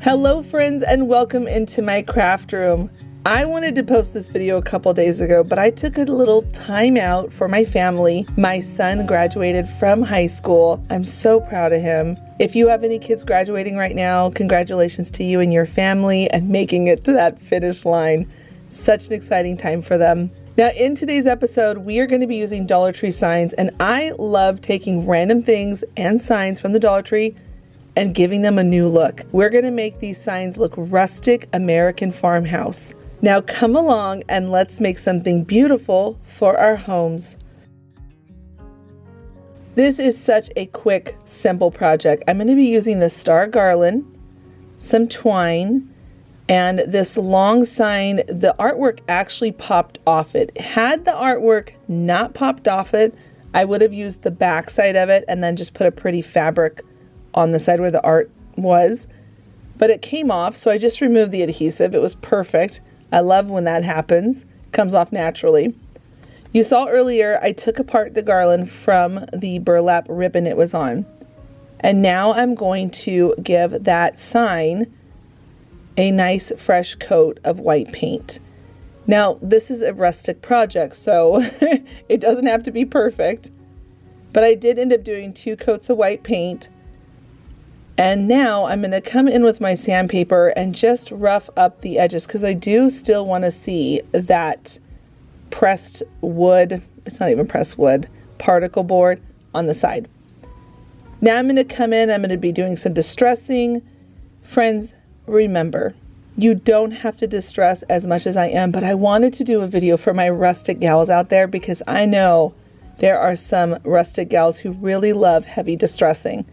Hello friends, and welcome into my craft room. I wanted to post this video a couple days ago, but I took a little time out for my family. My son graduated from high school. I'm so proud of him. If you have any kids graduating right now, congratulations to you and your family and making it to that finish line. Such an exciting time for them. Now in today's episode, we are going to be using Dollar Tree signs, and I love taking random things and signs from the Dollar Tree and giving them a new look. We're going to make these signs look rustic American farmhouse. Now come along and let's make something beautiful for our homes. This is such a quick, simple project. I'm going to be using the star garland, some twine, and this long sign. The artwork actually popped off it. Had the artwork not popped off it, I would have used the back side of it and then just put a pretty fabric on the side where the art was, but it came off, so I just removed the adhesive. It was perfect. I love when that happens. It comes off naturally. You saw earlier I took apart the garland from the burlap ribbon it was on, and now I'm going to give that sign a nice fresh coat of white paint. Now this is a rustic project, so it doesn't have to be perfect, but I did end up doing 2 coats of white paint. And now I'm going to come in with my sandpaper and just rough up the edges, because I do still want to see that pressed wood, it's not even pressed wood, particle board on the side. Now I'm going to come in, I'm going to be doing some distressing. Friends, remember, you don't have to distress as much as I am, but I wanted to do a video for my rustic gals out there, because I know there are some rustic gals who really love heavy distressing.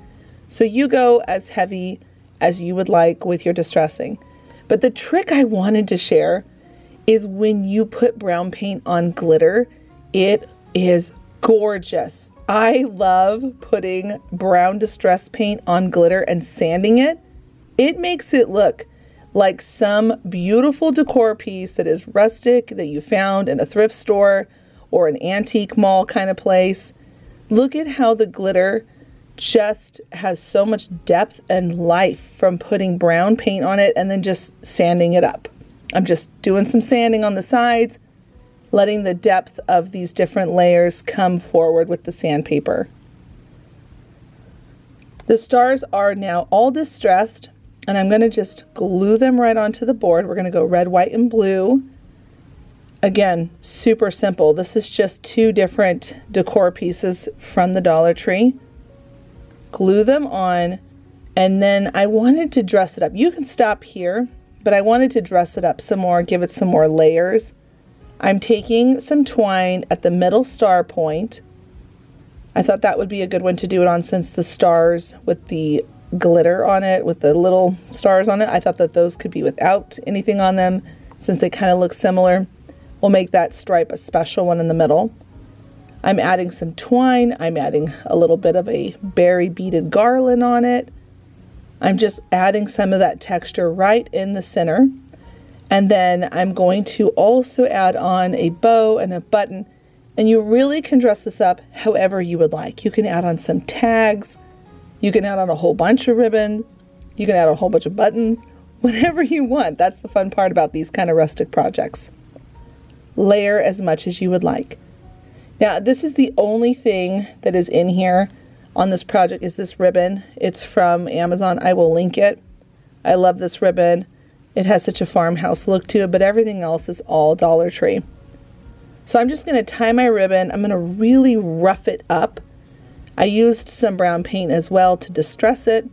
So you go as heavy as you would like with your distressing. But the trick I wanted to share is when you put brown paint on glitter, it is gorgeous. I love putting brown distress paint on glitter and sanding it. It makes it look like some beautiful decor piece that is rustic that you found in a thrift store or an antique mall kind of place. Look at how the glitter just has so much depth and life from putting brown paint on it and then just sanding it up. I'm just doing some sanding on the sides, letting the depth of these different layers come forward with the sandpaper. The stars are now all distressed, and I'm going to just glue them right onto the board. We're going to go red, white, and blue. Again, super simple. This is just 2 different decor pieces from the Dollar Tree. Glue them on, and then I wanted to dress it up. You can stop here, but I wanted to dress it up some more, give it some more layers. I'm taking some twine at the middle star point. I thought that would be a good one to do it on, since the stars with the glitter on it, with the little stars on it, I thought that those could be without anything on them, since they kind of look similar. We'll make that stripe a special one in the middle. I'm adding some twine. I'm adding a little bit of a berry beaded garland on it. I'm just adding some of that texture right in the center. And then I'm going to also add on a bow and a button. And you really can dress this up however you would like. You can add on some tags. You can add on a whole bunch of ribbon. You can add a whole bunch of buttons. Whatever you want. That's the fun part about these kind of rustic projects. Layer as much as you would like. Now, this is the only thing that is in here on this project is this ribbon. It's from Amazon. I will link it. I love this ribbon. It has such a farmhouse look to it, but everything else is all Dollar Tree. So I'm just going to tie my ribbon. I'm going to really rough it up. I used some brown paint as well to distress it.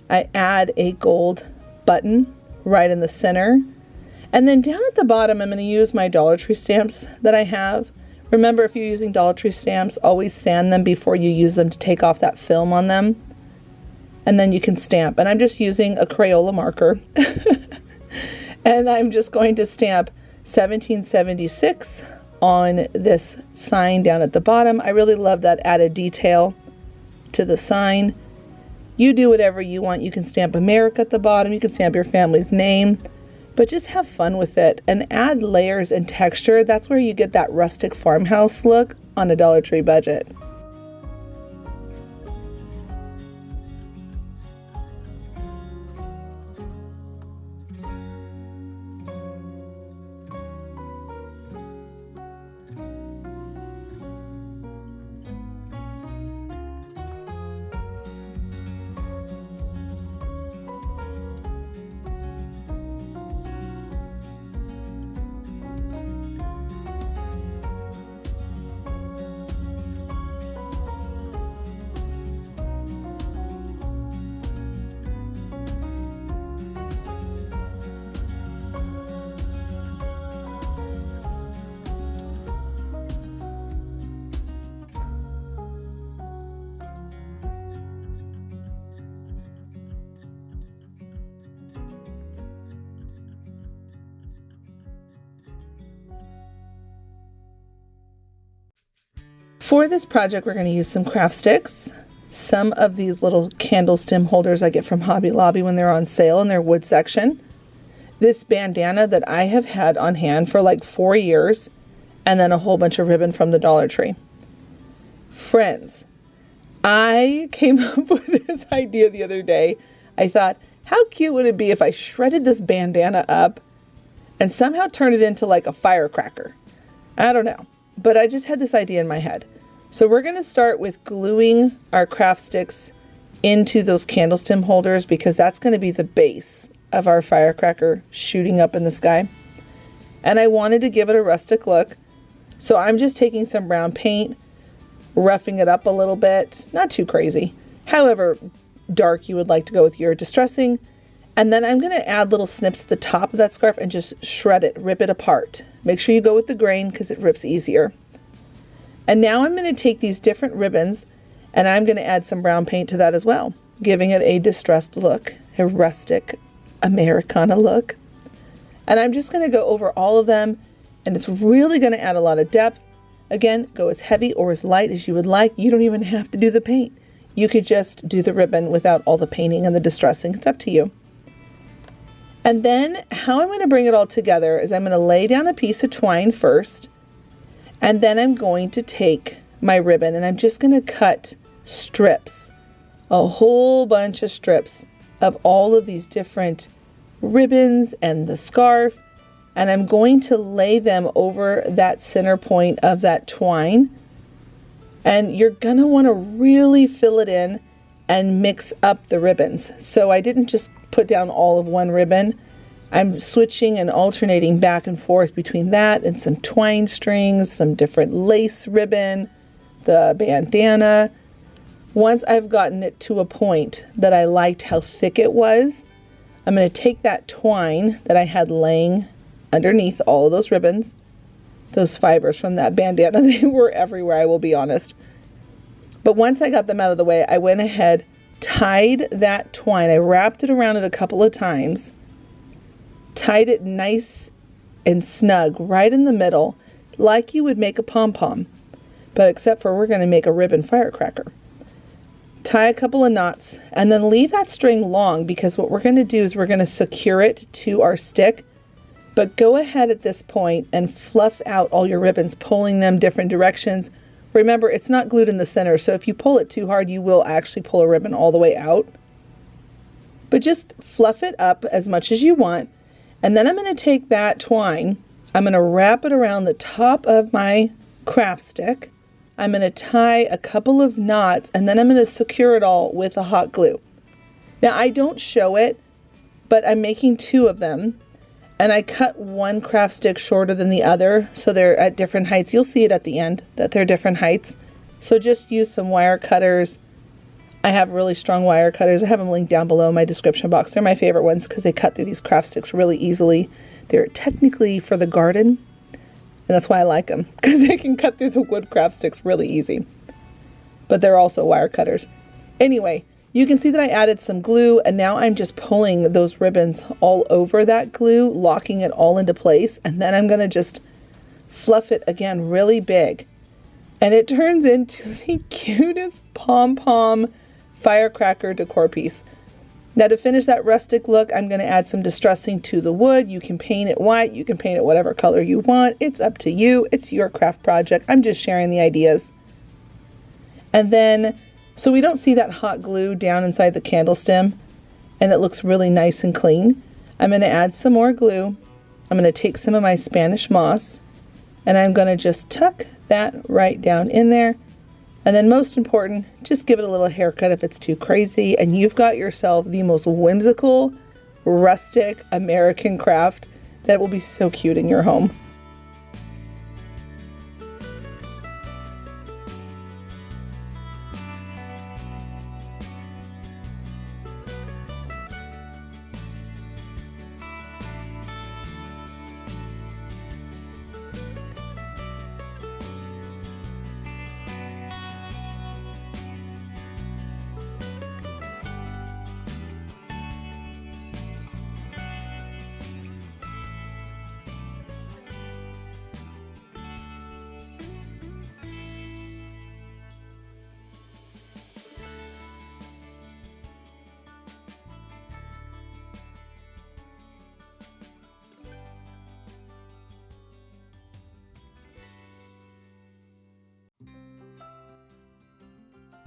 I add a gold button right in the center. And then down at the bottom, I'm going to use my Dollar Tree stamps that I have. Remember, if you're using Dollar Tree stamps, always sand them before you use them to take off that film on them. And then you can stamp. And I'm just using a Crayola marker. And I'm just going to stamp 1776 on this sign down at the bottom. I really love that added detail to the sign. You do whatever you want. You can stamp America at the bottom. You can stamp your family's name. But just have fun with it and add layers and texture. That's where you get that rustic farmhouse look on a Dollar Tree budget. For this project, we're going to use some craft sticks. Some of these little candle stem holders I get from Hobby Lobby when they're on sale in their wood section. This bandana that I have had on hand for like 4 years, and then a whole bunch of ribbon from the Dollar Tree. Friends, I came up with this idea the other day. I thought, how cute would it be if I shredded this bandana up and somehow turned it into like a firecracker? I don't know, but I just had this idea in my head. So we're going to start with gluing our craft sticks into those candle stem holders because that's going to be the base of our firecracker shooting up in the sky. And I wanted to give it a rustic look. So I'm just taking some brown paint, roughing it up a little bit, not too crazy. However dark you would like to go with your distressing. And then I'm going to add little snips at the top of that scarf and just shred it, rip it apart. Make sure you go with the grain because it rips easier. And now I'm going to take these different ribbons and I'm going to add some brown paint to that as well, giving it a distressed look, a rustic Americana look. And I'm just going to go over all of them, and it's really going to add a lot of depth. Again, go as heavy or as light as you would like. You don't even have to do the paint. You could just do the ribbon without all the painting and the distressing. It's up to you. And then how I'm going to bring it all together is I'm going to lay down a piece of twine first, and then I'm going to take my ribbon and I'm just going to cut strips, a whole bunch of strips of all of these different ribbons and the scarf, and I'm going to lay them over that center point of that twine. And you're going to want to really fill it in and mix up the ribbons. So I didn't just put down all of one ribbon. I'm switching and alternating back and forth between that and some twine strings, some different lace ribbon, the bandana. Once I've gotten it to a point that I liked how thick it was, I'm going to take that twine that I had laying underneath all of those ribbons, those fibers from that bandana, they were everywhere, I will be honest. But once I got them out of the way, I went ahead, tied that twine, I wrapped it around it a couple of times, tied it nice and snug right in the middle, like you would make a pom-pom, but except for we're going to make a ribbon firecracker. Tie a couple of knots and then leave that string long, because what we're going to do is we're going to secure it to our stick. But go ahead at this point and fluff out all your ribbons, pulling them different directions. Remember, it's not glued in the center, so if you pull it too hard, you will actually pull a ribbon all the way out. But just fluff it up as much as you want. And then I'm going to take that twine, I'm going to wrap it around the top of my craft stick. I'm going to tie a couple of knots, and then I'm going to secure it all with a hot glue. Now, I don't show it, but I'm making 2 of them, and I cut one craft stick shorter than the other, so they're at different heights. You'll see it at the end that they're different heights. So just use some wire cutters. I have really strong wire cutters. I have them linked down below in my description box. They're my favorite ones because they cut through these craft sticks really easily. They're technically for the garden, and that's why I like them, because they can cut through the wood craft sticks really easy. But they're also wire cutters. Anyway, you can see that I added some glue, and now I'm just pulling those ribbons all over that glue, locking it all into place, and then I'm going to just fluff it again really big. And it turns into the cutest pom-pom firecracker decor piece. Now, to finish that rustic look, I'm going to add some distressing to the wood. You can paint it white, you can paint it whatever color you want. It's up to you. It's your craft project. I'm just sharing the ideas. And then, so we don't see that hot glue down inside the candle stem, and it looks really nice and clean, I'm going to add some more glue. I'm going to take some of my Spanish moss, and I'm going to just tuck that right down in there. And then most important, just give it a little haircut if it's too crazy, and you've got yourself the most whimsical, rustic American craft that will be so cute in your home.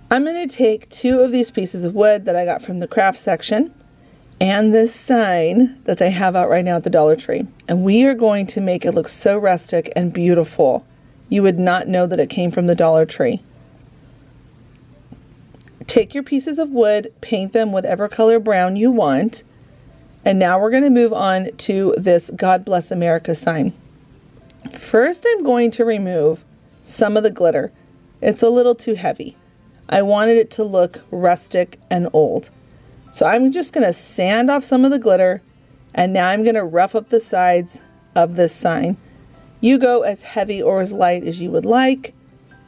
I'm going to take 2 of these pieces of wood that I got from the craft section and this sign that they have out right now at the Dollar Tree. And we are going to make it look so rustic and beautiful. You would not know that it came from the Dollar Tree. Take your pieces of wood, paint them whatever color brown you want. And now we're going to move on to this God Bless America sign. First, I'm going to remove some of the glitter. It's a little too heavy. I wanted it to look rustic and old. So I'm just going to sand off some of the glitter, and now I'm going to rough up the sides of this sign. You go as heavy or as light as you would like,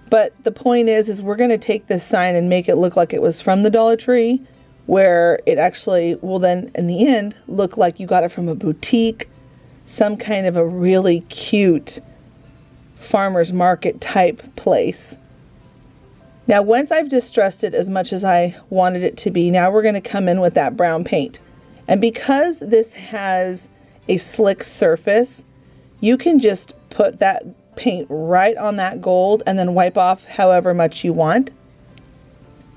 but the point is we're going to take this sign and make it look like it was from the Dollar Tree, where it actually will then in the end look like you got it from a boutique, some kind of a really cute farmer's market type place. Now, once I've distressed it as much as I wanted it to be, now we're going to come in with that brown paint. And because this has a slick surface, you can just put that paint right on that gold and then wipe off however much you want.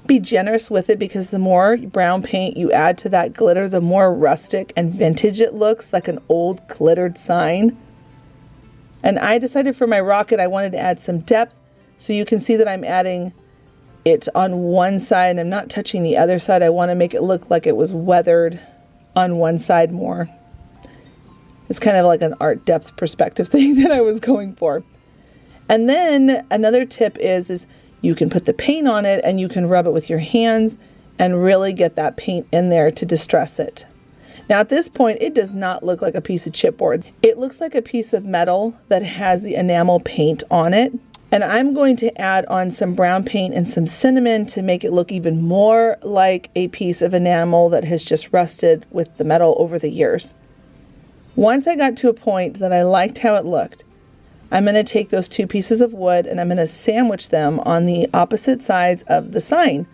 Be generous with it, because the more brown paint you add to that glitter, the more rustic and vintage it looks, like an old glittered sign. And I decided for my rocket I wanted to add some depth, so you can see that I'm adding it on one side. I'm not touching the other side. I want to make it look like it was weathered on one side more. It's kind of like an art depth perspective thing that I was going for. And then another tip is you can put the paint on it and you can rub it with your hands and really get that paint in there to distress it. Now at this point, it does not look like a piece of chipboard. It looks like a piece of metal that has the enamel paint on it. And I'm going to add on some brown paint and some cinnamon to make it look even more like a piece of enamel that has just rusted with the metal over the years. Once I got to a point that I liked how it looked, I'm going to take those 2 pieces of wood and I'm going to sandwich them on the opposite sides of the sign.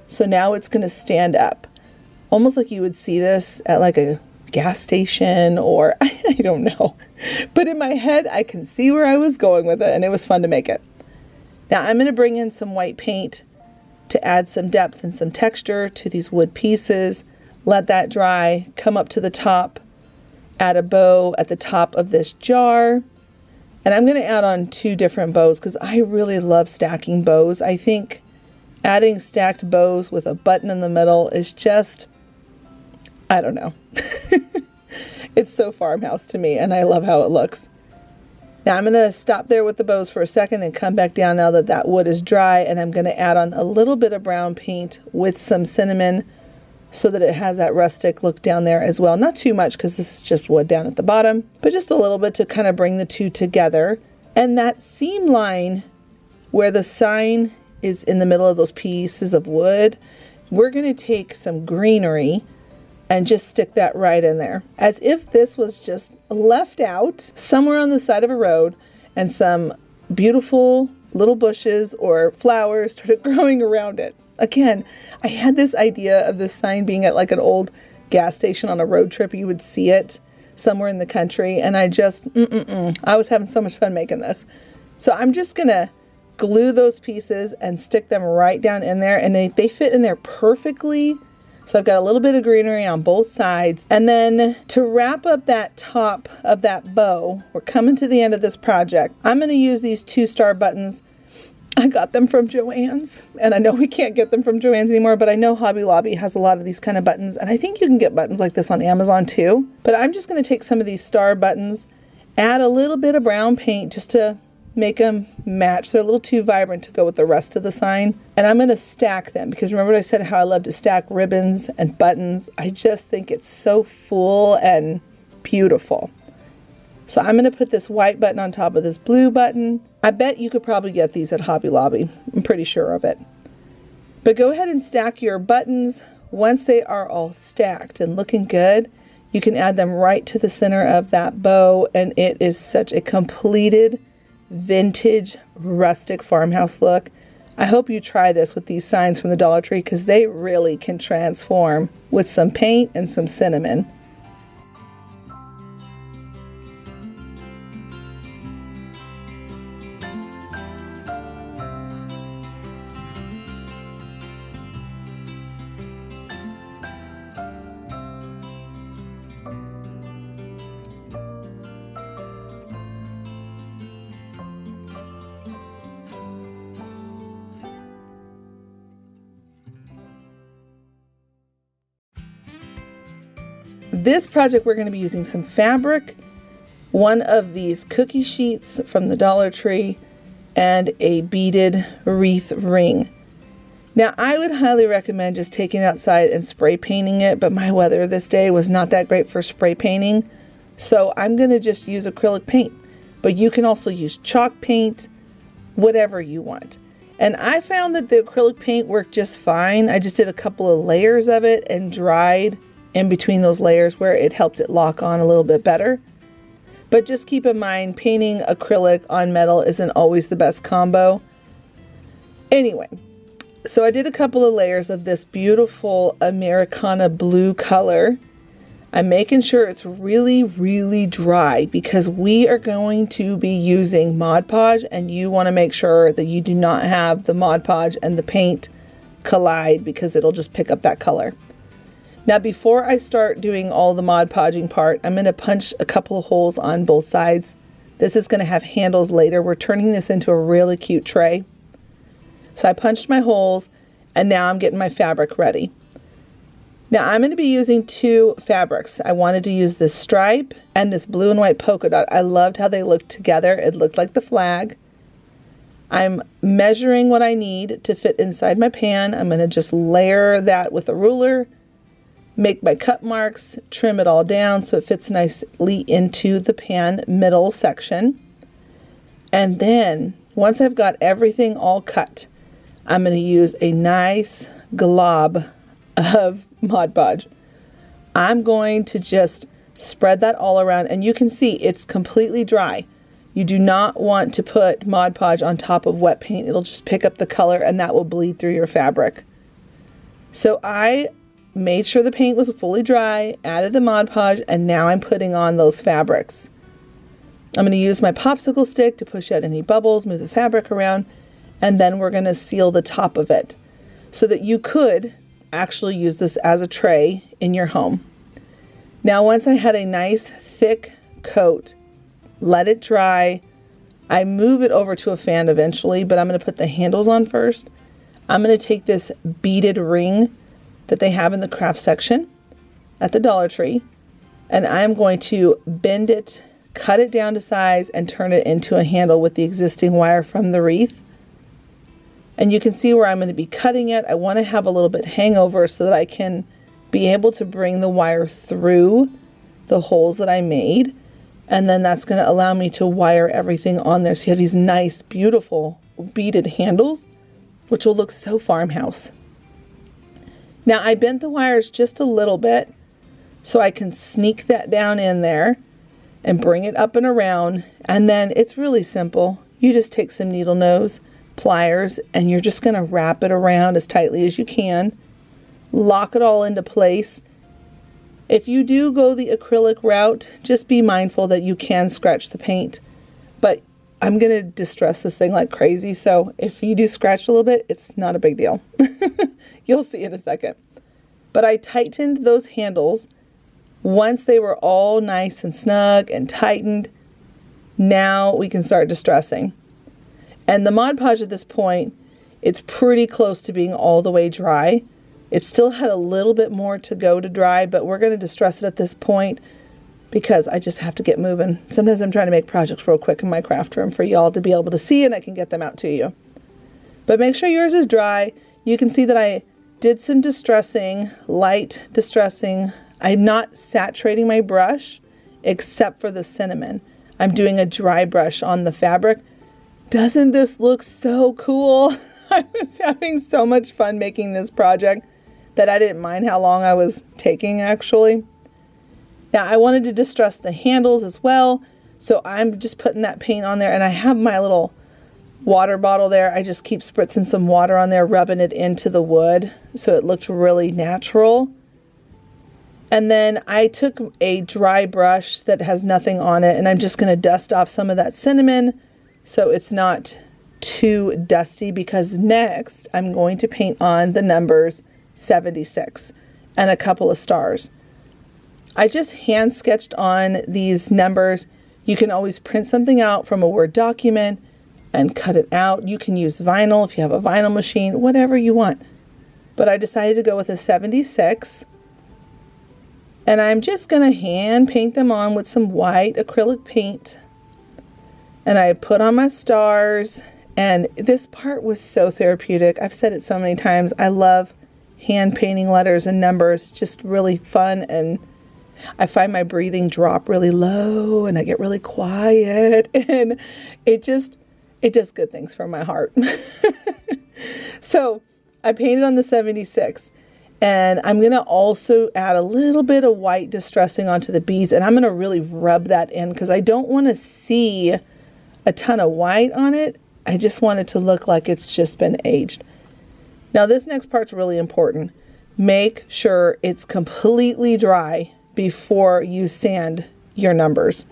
So now it's going to stand up, almost like you would see this at like a gas station, or I don't know. But in my head, I can see where I was going with it, and it was fun to make it. Now I'm going to bring in some white paint to add some depth and some texture to these wood pieces. Let that dry, come up to the top, add a bow at the top of this jar. And I'm going to add on 2 different bows because I really love stacking bows. I think adding stacked bows with a button in the middle is just, I don't know. It's so farmhouse to me, and I love how it looks. Now I'm going to stop there with the bows for a second and come back down now that that wood is dry, and I'm going to add on a little bit of brown paint with some cinnamon so that it has that rustic look down there as well. Not too much because this is just wood down at the bottom, but just a little bit to kind of bring the 2 together. And that seam line where the sign is in the middle of those pieces of wood, we're going to take some greenery and just stick that right in there, as if this was just left out somewhere on the side of a road and some beautiful little bushes or flowers started growing around it. Again, I had this idea of this sign being at like an old gas station on a road trip. You would see it somewhere in the country, and I just, I was having so much fun making this. So I'm just gonna glue those pieces and stick them right down in there, and they fit in there perfectly. So I've got a little bit of greenery on both sides. And then to wrap up that top of that bow, we're coming to the end of this project. I'm going to use these 2 star buttons. I got them from Joann's, and I know we can't get them from Joann's anymore, but I know Hobby Lobby has a lot of these kind of buttons, and I think you can get buttons like this on Amazon too. But I'm just going to take some of these star buttons, add a little bit of brown paint just to make them match. They're a little too vibrant to go with the rest of the sign. And I'm going to stack them because remember what I said how I love to stack ribbons and buttons. I just think it's so full and beautiful. So I'm going to put this white button on top of this blue button. I bet you could probably get these at Hobby Lobby. I'm pretty sure of it. But go ahead and stack your buttons. Once they are all stacked and looking good, you can add them right to the center of that bow, and it is such a completed vintage rustic farmhouse look. I hope you try this with these signs from the Dollar Tree because they really can transform with some paint and some cinnamon. this project we're going to be using some fabric, one of these cookie sheets from the Dollar Tree, and a beaded wreath ring. Now I would highly recommend just taking it outside and spray painting it, but my weather this day was not that great for spray painting, so I'm going to just use acrylic paint. But you can also use chalk paint, whatever you want. And I found that the acrylic paint worked just fine. I just did a couple of layers of it and dried in between those layers where it helped it lock on a little bit better. But just keep in mind, painting acrylic on metal isn't always the best combo. Anyway, so I did a couple of layers of this beautiful Americana blue color. I'm making sure it's really, really dry because we are going to be using Mod Podge, and you want to make sure that you do not have the Mod Podge and the paint collide because it'll just pick up that color. Now before I start doing all the Mod Podging part, I'm going to punch a couple of holes on both sides. This is going to have handles later. We're turning this into a really cute tray. So I punched my holes, and now I'm getting my fabric ready. Now I'm going to be using two fabrics. I wanted to use this stripe and this blue and white polka dot. I loved how they looked together. It looked like the flag. I'm measuring what I need to fit inside my pan. I'm going to just layer that with a ruler, make my cut marks, trim it all down so it fits nicely into the pan middle section. And then once I've got everything all cut, I'm going to use a nice glob of Mod Podge. I'm going to just spread that all around, and you can see it's completely dry. You do not want to put Mod Podge on top of wet paint. It'll just pick up the color and that will bleed through your fabric. So I made sure the paint was fully dry, added the Mod Podge, and now I'm putting on those fabrics. I'm going to use my popsicle stick to push out any bubbles, move the fabric around, and then we're going to seal the top of it so that you could actually use this as a tray in your home. Now once I had a nice thick coat, let it dry. I move it over to a fan eventually, but I'm going to put the handles on first. I'm going to take this beaded ring that they have in the craft section at the Dollar Tree, and I'm going to bend it, cut it down to size, and turn it into a handle with the existing wire from the wreath. And you can see where I'm going to be cutting it. I want to have a little bit hangover so that I can be able to bring the wire through the holes that I made. And then that's going to allow me to wire everything on there. So you have these nice, beautiful beaded handles, which will look so farmhouse. Now I bent the wires just a little bit so I can sneak that down in there and bring it up and around. And then it's really simple. You just take some needle nose, pliers, and you're just going to wrap it around as tightly as you can. Lock it all into place. If you do go the acrylic route, just be mindful that you can scratch the paint. But I'm going to distress this thing like crazy, so if you do scratch a little bit, it's not a big deal. You'll see in a second. But I tightened those handles. Once they were all nice and snug and tightened, now we can start distressing. And the Mod Podge at this point, it's pretty close to being all the way dry. It still had a little bit more to go to dry, but we're going to distress it at this point because I just have to get moving. Sometimes I'm trying to make projects real quick in my craft room for y'all to be able to see, and I can get them out to you. But make sure yours is dry. You can see that I did some distressing, light distressing. I'm not saturating my brush except for the cinnamon. I'm doing a dry brush on the fabric. Doesn't this look so cool? I was having so much fun making this project that I didn't mind how long I was taking actually. Now I wanted to distress the handles as well, so I'm just putting that paint on there, and I have my little water bottle there. I just keep spritzing some water on there, rubbing it into the wood so it looked really natural. And then I took a dry brush that has nothing on it, and I'm just going to dust off some of that cinnamon so it's not too dusty, because next I'm going to paint on the numbers 76 and a couple of stars. I just hand sketched on these numbers. You can always print something out from a Word document and cut it out. You can use vinyl if you have a vinyl machine, whatever you want. But I decided to go with a 76. And I'm just going to hand paint them on with some white acrylic paint. And I put on my stars. And this part was so therapeutic. I've said it so many times. I love hand painting letters and numbers. It's just really fun. And I find my breathing drop really low and I get really quiet. And it does good things for my heart. So I painted on the 76. And I'm going to also add a little bit of white distressing onto the beads. And I'm going to really rub that in because I don't want to see a ton of white on it. I just want it to look like it's just been aged. Now this next part's really important. Make sure it's completely dry before you sand your numbers.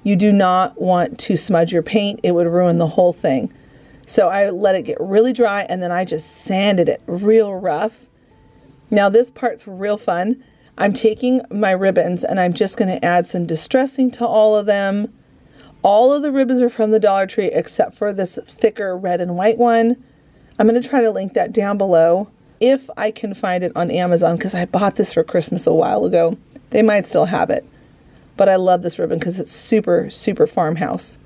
You do not want to smudge your paint. It would ruin the whole thing. So I let it get really dry and then I just sanded it real rough. Now this part's real fun. I'm taking my ribbons and I'm just going to add some distressing to all of them. All of the ribbons are from the Dollar Tree except for this thicker red and white one. I'm going to try to link that down below if I can find it on Amazon because I bought this for Christmas a while ago. They might still have it. But I love this ribbon because it's super, super farmhouse.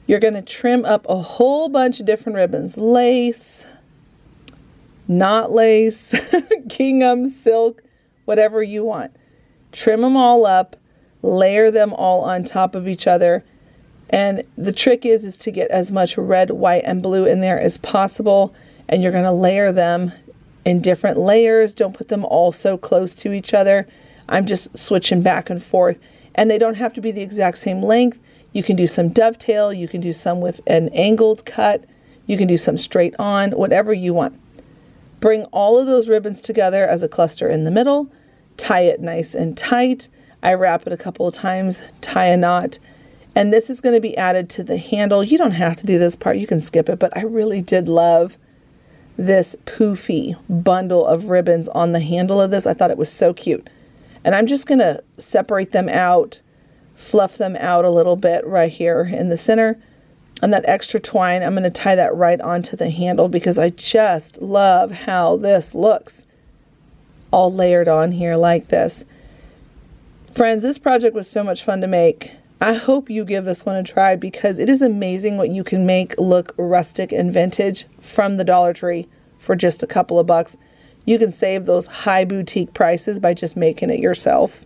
You're going to trim up a whole bunch of different ribbons. Lace, not lace, gingham, silk, whatever you want. Trim them all up, layer them all on top of each other. And the trick is to get as much red, white, and blue in there as possible. And you're going to layer them in different layers. Don't put them all so close to each other. I'm just switching back and forth. And they don't have to be the exact same length. You can do some dovetail. You can do some with an angled cut. You can do some straight on, whatever you want. Bring all of those ribbons together as a cluster in the middle. Tie it nice and tight. I wrap it a couple of times, tie a knot. And this is going to be added to the handle. You don't have to do this part. You can skip it. But I really did love this poofy bundle of ribbons on the handle of this. I thought it was so cute. And I'm just going to separate them out, fluff them out a little bit right here in the center. And that extra twine, I'm going to tie that right onto the handle because I just love how this looks all layered on here like this. Friends, this project was so much fun to make. I hope you give this one a try because it is amazing what you can make look rustic and vintage from the Dollar Tree for just a couple of bucks. You can save those high boutique prices by just making it yourself.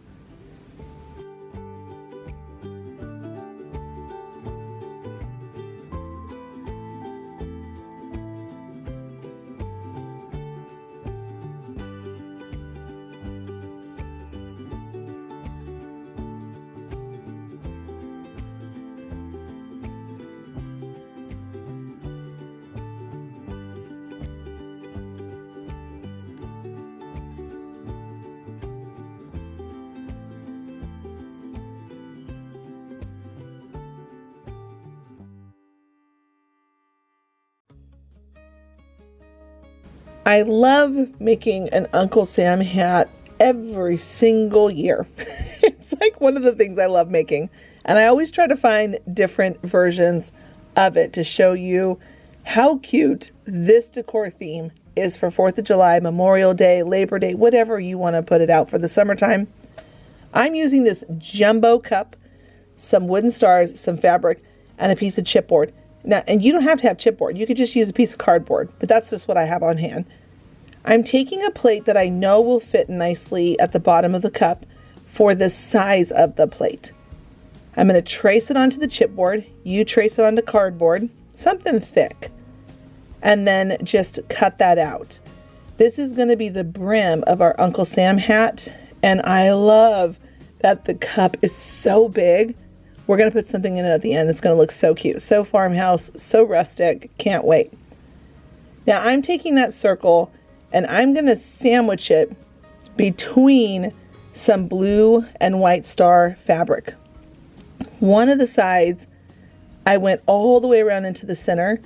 I love making an Uncle Sam hat every single year. It's like one of the things I love making. And I always try to find different versions of it to show you how cute this decor theme is for 4th of July, Memorial Day, Labor Day, whatever you want to put it out for the summertime. I'm using this jumbo cup, some wooden stars, some fabric, and a piece of chipboard. Now, and you don't have to have chipboard. You could just use a piece of cardboard, but that's just what I have on hand. I'm taking a plate that I know will fit nicely at the bottom of the cup for the size of the plate. I'm going to trace it onto the chipboard. You trace it onto cardboard, something thick, and then just cut that out. This is going to be the brim of our Uncle Sam hat, and I love that the cup is so big. We're going to put something in it at the end. It's going to look so cute, so farmhouse, so rustic. Can't wait. Now I'm taking that circle and I'm going to sandwich it between some blue and white star fabric. One of the sides, I went all the way around into the center,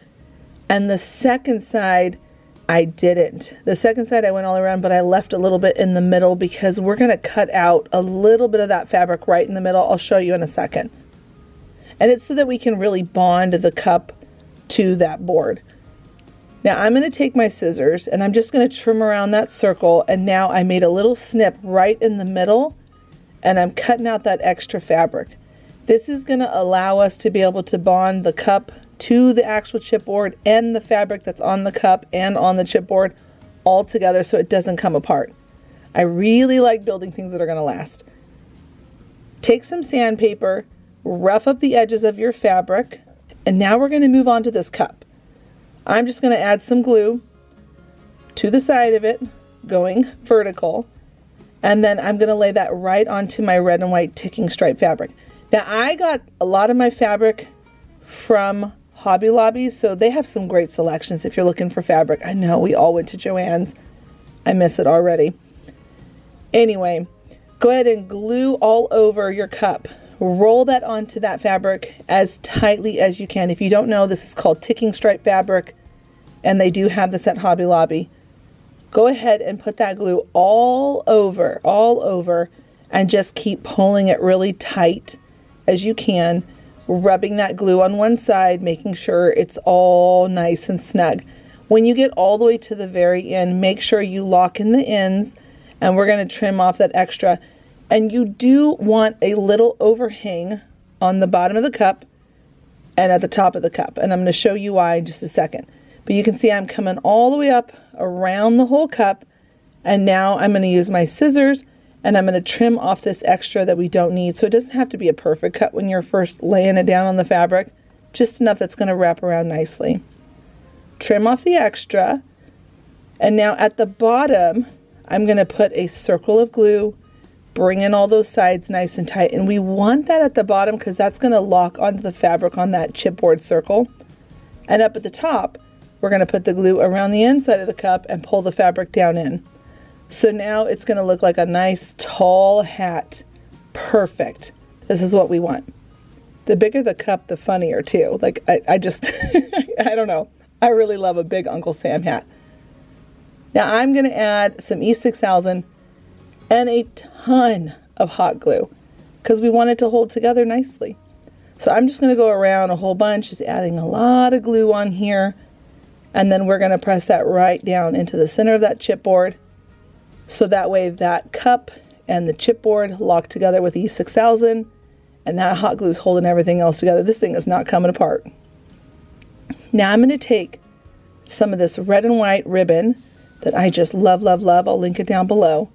and the second side, I didn't. The second side I went all around, but I left a little bit in the middle because we're going to cut out a little bit of that fabric right in the middle. I'll show you in a second. And it's so that we can really bond the cup to that board. Now I'm going to take my scissors and I'm just going to trim around that circle, and now I made a little snip right in the middle and I'm cutting out that extra fabric. This is going to allow us to be able to bond the cup to the actual chipboard and the fabric that's on the cup and on the chipboard all together so it doesn't come apart. I really like building things that are going to last. Take some sandpaper, rough up the edges of your fabric, and now we're going to move on to this cup. I'm just going to add some glue to the side of it, going vertical, and then I'm going to lay that right onto my red and white ticking stripe fabric. Now I got a lot of my fabric from Hobby Lobby, so they have some great selections if you're looking for fabric. I know we all went to Joann's. I miss it already. Anyway, go ahead and glue all over your cup. Roll that onto that fabric as tightly as you can. If you don't know, this is called ticking stripe fabric, and they do have this at Hobby Lobby. Go ahead and put that glue all over, and just keep pulling it really tight as you can, rubbing that glue on one side, making sure it's all nice and snug. When you get all the way to the very end, make sure you lock in the ends, and we're going to trim off that extra. And you do want a little overhang on the bottom of the cup and at the top of the cup. And I'm going to show you why in just a second. But you can see I'm coming all the way up around the whole cup. And now I'm going to use my scissors and I'm going to trim off this extra that we don't need. So it doesn't have to be a perfect cut when you're first laying it down on the fabric. Just enough that's going to wrap around nicely. Trim off the extra. And now at the bottom, I'm going to put a circle of glue. Bring in all those sides nice and tight, and we want that at the bottom because that's going to lock onto the fabric on that chipboard circle. And up at the top, we're going to put the glue around the inside of the cup and pull the fabric down in. So now it's going to look like a nice tall hat. Perfect. This is what we want. The bigger the cup, the funnier too. Like I just, I don't know. I really love a big Uncle Sam hat. Now I'm going to add some E6000 and a ton of hot glue because we want it to hold together nicely. So I'm just going to go around a whole bunch, just adding a lot of glue on here, and then we're going to press that right down into the center of that chipboard so that way that cup and the chipboard lock together with E6000, and that hot glue is holding everything else together. This thing is not coming apart. Now I'm going to take some of this red and white ribbon that I just love, love, love. I'll link it down below.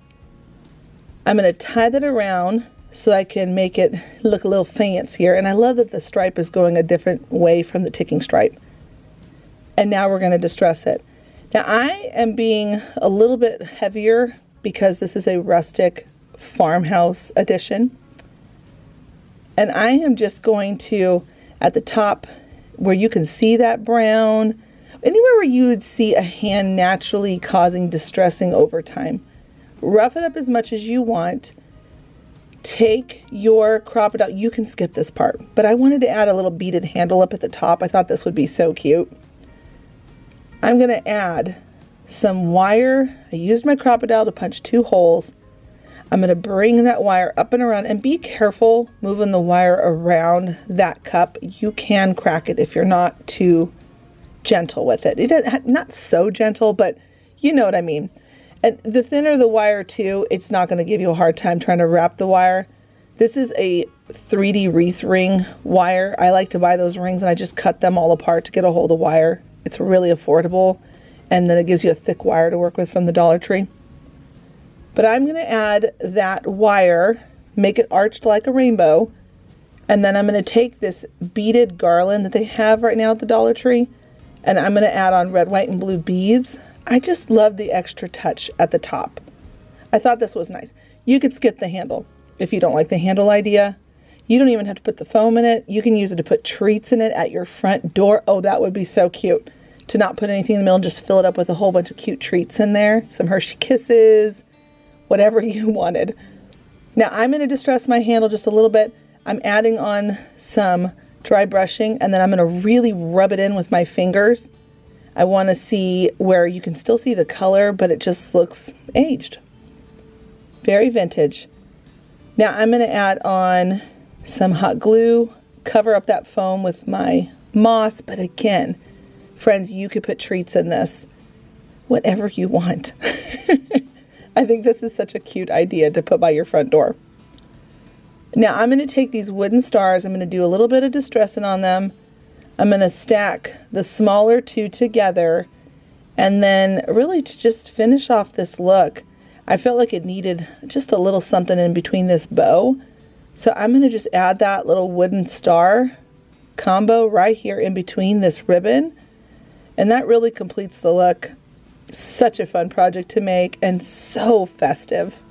I'm going to tie that around so I can make it look a little fancier. And I love that the stripe is going a different way from the ticking stripe. And now we're going to distress it. Now I am being a little bit heavier because this is a rustic farmhouse edition. And I am just going to, at the top where you can see that brown, anywhere where you would see a hand naturally causing distressing over time. Rough it up as much as you want. Take your crop it out. You can skip this part, but I wanted to add a little beaded handle up at the top. I thought this would be so cute. I'm going to add some wire. I used my crop-a-dile to punch 2 holes. I'm going to bring that wire up and around, and be careful moving the wire around that cup. You can crack it if you're not too gentle with it. Not so gentle, but you know what I mean. And the thinner the wire too, it's not going to give you a hard time trying to wrap the wire. This is a 3D wreath ring wire. I like to buy those rings and I just cut them all apart to get a hold of wire. It's really affordable, and then it gives you a thick wire to work with from the Dollar Tree. But I'm going to add that wire, make it arched like a rainbow, and then I'm going to take this beaded garland that they have right now at the Dollar Tree, and I'm going to add on red, white, and blue beads. I just love the extra touch at the top. I thought this was nice. You could skip the handle if you don't like the handle idea. You don't even have to put the foam in it. You can use it to put treats in it at your front door. Oh, that would be so cute. To not put anything in the middle and just fill it up with a whole bunch of cute treats in there. Some Hershey Kisses, whatever you wanted. Now I'm going to distress my handle just a little bit. I'm adding on some dry brushing, and then I'm going to really rub it in with my fingers. I want to see where you can still see the color, but it just looks aged. Very vintage. Now I'm going to add on some hot glue, cover up that foam with my moss, but again, Friends, you could put treats in this. Whatever you want. I think this is such a cute idea to put by your front door. Now I'm going to take these wooden stars. I'm going to do a little bit of distressing on them. I'm going to stack the smaller two together. And then really to just finish off this look, I felt like it needed just a little something in between this bow. So I'm going to just add that little wooden star combo right here in between this ribbon. And that really completes the look. Such a fun project to make and so festive.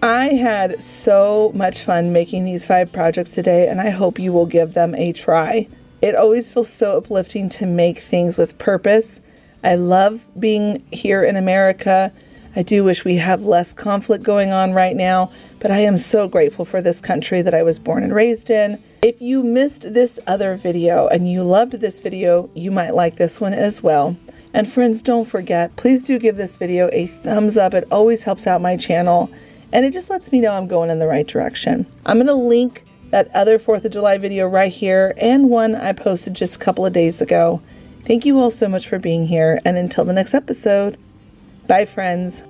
I had so much fun making these 5 projects today, and I hope you will give them a try. It always feels so uplifting to make things with purpose. I love being here in America. I do wish we have less conflict going on right now, but I am so grateful for this country that I was born and raised in. If you missed this other video and you loved this video, you might like this one as well. And friends, don't forget, please do give this video a thumbs up. It always helps out my channel, and it just lets me know I'm going in the right direction. I'm going to link that other 4th of July video right here and one I posted just a couple of days ago. Thank you all so much for being here, and until the next episode, bye friends.